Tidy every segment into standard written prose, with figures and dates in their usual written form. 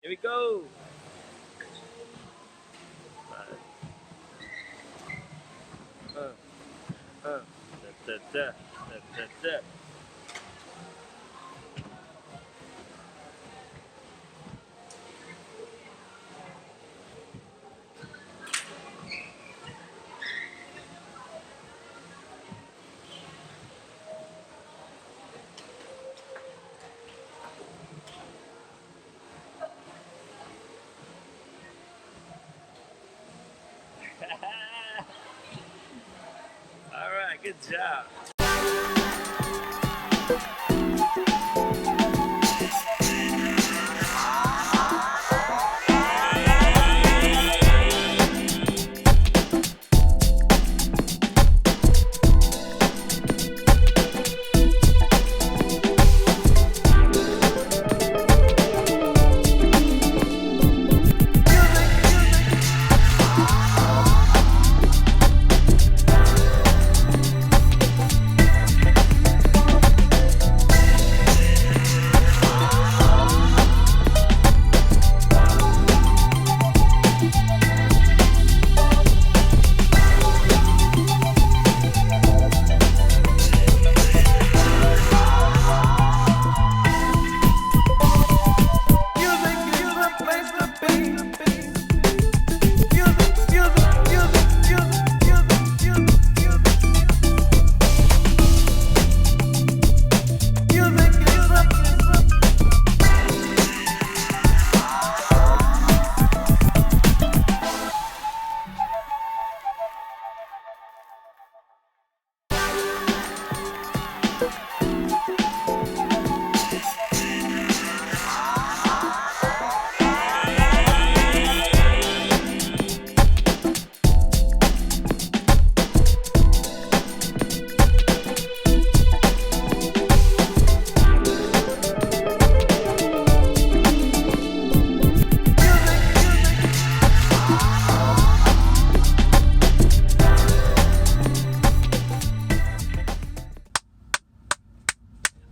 Here we go. Uh, da, da, da, da, da. All right, good job.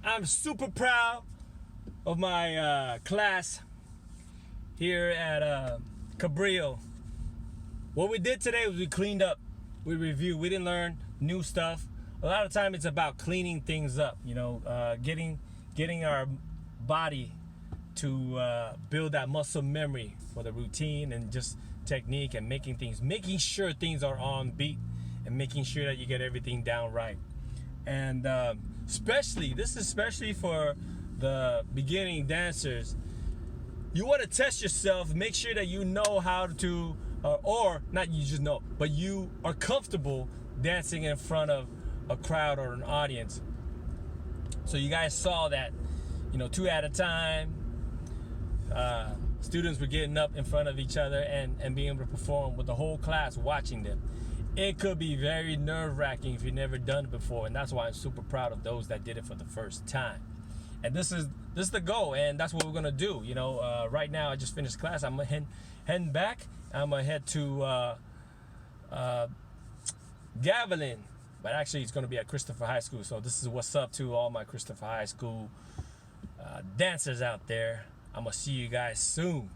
I'm super proud of my class here at Cabrillo. What we did today was we cleaned up, we reviewed, we didn't learn new stuff. A lot of time it's about cleaning things up, you know, getting our body to build that muscle memory for the routine and just technique and making sure things are on beat and making sure that you get everything down right. And this is especially for the beginning dancers. You want to test yourself, make sure that you know how to, or not you just know, but you are comfortable dancing in front of a crowd or an audience. So you guys saw that, you know, 2 at a time, students were getting up in front of each other and being able to perform with the whole class watching them. It could be very nerve-wracking if you've never done it before, and that's why I'm super proud of those that did it for the first time. And this is the goal, and that's what we're gonna do. You know, right now I just finished class. I'm heading back. I'm gonna head to Gavilan, but actually it's gonna be at Christopher High School. So this is what's up to all my Christopher High School dancers out there. I'm gonna see you guys soon.